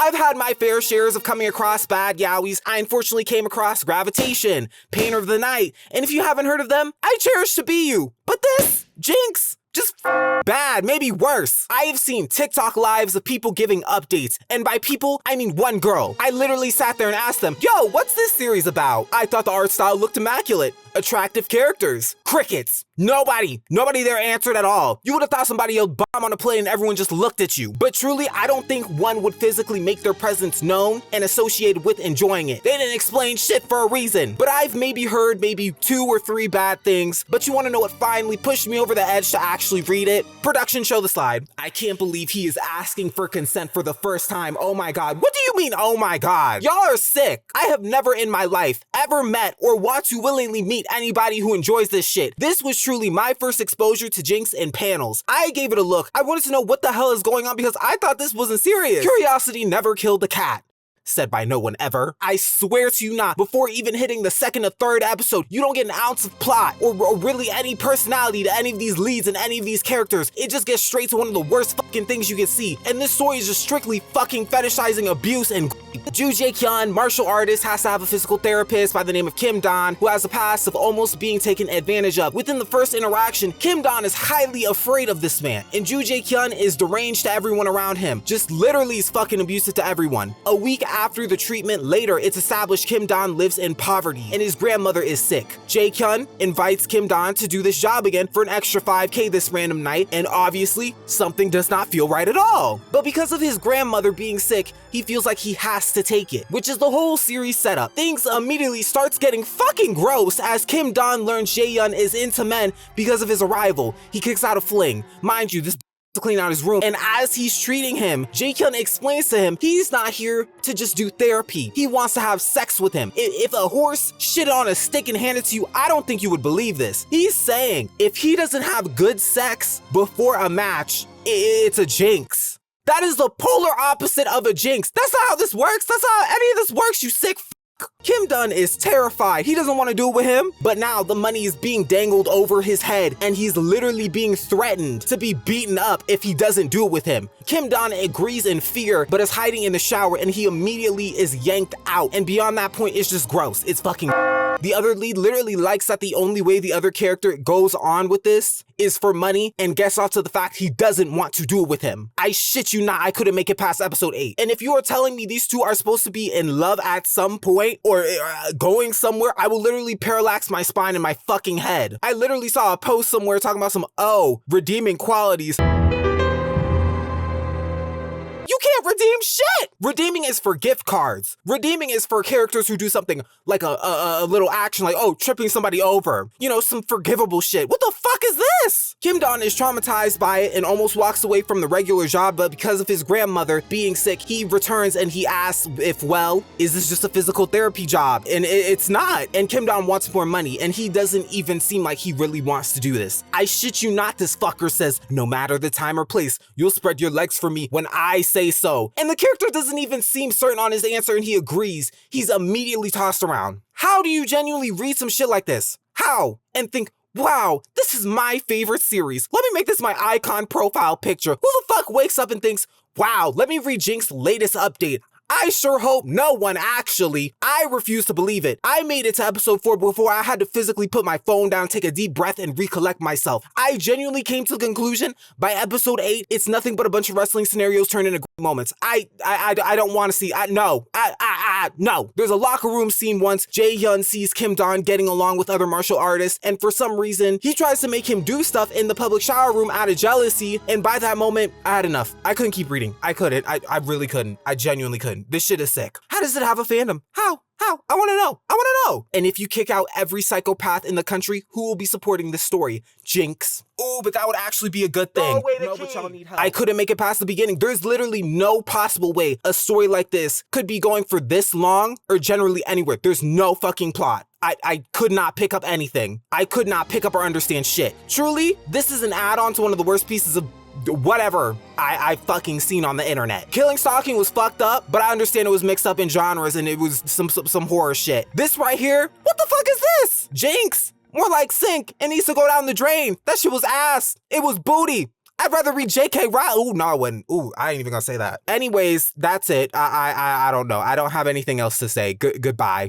I've had my fair shares of coming across bad yaois. I unfortunately came across Gravitation, Painter of the Night, and if you haven't heard of them, I cherish to be you. But this, Jinx, just bad, maybe worse. I have seen TikTok lives of people giving updates, and by people, I mean one girl. I literally sat there and asked them, yo, what's this series about? I thought the art style looked immaculate. Attractive characters. Crickets. Nobody there answered at all. You would have thought somebody yelled bomb on a plane and everyone just looked at you. But truly, I don't think one would physically make their presence known and associated with enjoying it. They didn't explain shit for a reason. But I've maybe heard 2 or 3 bad things. But you want to know what finally pushed me over the edge to actually read it? Production, show the slide. I can't believe he is asking for consent for the first time. Oh my god. What do you mean, oh my god? Y'all are sick. I have never in my life ever met or want to willingly meet anybody who enjoys this shit. This was truly my first exposure to Jinx in panels. I gave it a look. I wanted to know what the hell is going on because I thought this wasn't serious. Curiosity never killed the cat. Said by no one ever. I swear to you not, before even hitting the 2nd or 3rd episode, you don't get an ounce of plot or really any personality to any of these leads and any of these characters. It just gets straight to one of the worst fucking things you can see. And this story is just strictly fucking fetishizing abuse and Ju Jae-kyun, martial artist, has to have a physical therapist by the name of Kim Don, who has a past of almost being taken advantage of. Within the first interaction, Kim Don is highly afraid of this man, and Ju Jae-kyun is deranged to everyone around him. Just literally is fucking abusive to everyone. A week after the treatment, later, it's established Kim Don lives in poverty and his grandmother is sick. Jae-kyun invites Kim Don to do this job again for an extra 5k this random night, and obviously, something does not feel right at all. But because of his grandmother being sick, he feels like he has to take it, which is the whole series setup. Things immediately starts getting fucking gross as Kim Don learns Jae-yun is into men because of his arrival. He kicks out a fling. Mind you, this to clean out his room, and as he's treating him, Jae-kyun explains to him he's not here to just do therapy. He wants to have sex with him. If a horse shit on a stick and hand it to you, I don't think you would believe this. He's saying if he doesn't have good sex before a match, it's a jinx. That is the polar opposite of a jinx. That's not how this works. That's not how any of this works, you sick f***. Kim Don is terrified. He doesn't want to do it with him, but now the money is being dangled over his head and he's literally being threatened to be beaten up if he doesn't do it with him. Kim Don agrees in fear, but is hiding in the shower and he immediately is yanked out. And beyond that point, it's just gross. It's fucking. The other lead literally likes that the only way the other character goes on with this is for money and gets off to the fact he doesn't want to do it with him. I shit you not, I couldn't make it past episode 8. And if you are telling me these two are supposed to be in love at some point or going somewhere, I will literally parallax my spine in my fucking head. I literally saw a post somewhere talking about some, redeeming qualities. You can't redeem shit! Redeeming is for gift cards. Redeeming is for characters who do something like a little action like, tripping somebody over. You know, some forgivable shit. What the fuck is this? Kim Don is traumatized by it and almost walks away from the regular job, but because of his grandmother being sick, he returns and he asks if, is this just a physical therapy job? And it's not. And Kim Don wants more money, and he doesn't even seem like he really wants to do this. I shit you not, this fucker says, no matter the time or place, you'll spread your legs for me when I say so. And the character doesn't even seem certain on his answer and he agrees. He's immediately tossed around. How do you genuinely read some shit like this? How? And think, wow, this is my favorite series. Let me make this my icon profile picture. Who the fuck wakes up and thinks, wow, let me read Jinx's latest update? I sure hope no one actually. I refuse to believe it. I made it to episode 4 before I had to physically put my phone down, take a deep breath, and recollect myself. I genuinely came to the conclusion by episode 8, it's nothing but a bunch of wrestling scenarios turned into great moments. I don't want to see. No. There's a locker room scene once Jae-hyun sees Kim Don getting along with other martial artists, and for some reason, he tries to make him do stuff in the public shower room out of jealousy, and by that moment, I had enough. I couldn't keep reading. I couldn't. I really couldn't. I genuinely couldn't. This shit is sick. How does it have a fandom? How? I want to know. And if you kick out every psychopath in the country, who will be supporting this story? Jinx. Oh, but that would actually be a good thing. But y'all need help. I couldn't make it past the beginning. There's literally no possible way a story like this could be going for this long or generally anywhere. There's no fucking plot. I could not pick up anything. I could not pick up or understand shit. Truly, this is an add-on to one of the worst pieces of whatever I've fucking seen on the internet. Killing Stalking was fucked up, but I understand it was mixed up in genres and it was some horror shit. This right here, what the fuck is this? Jinx, more like sink, it needs to go down the drain. That shit was ass. It was booty. I'd rather read J.K. Rowling. Ooh, no, I wouldn't. Ooh, I ain't even gonna say that. Anyways, that's it. I don't know. I don't have anything else to say. Goodbye.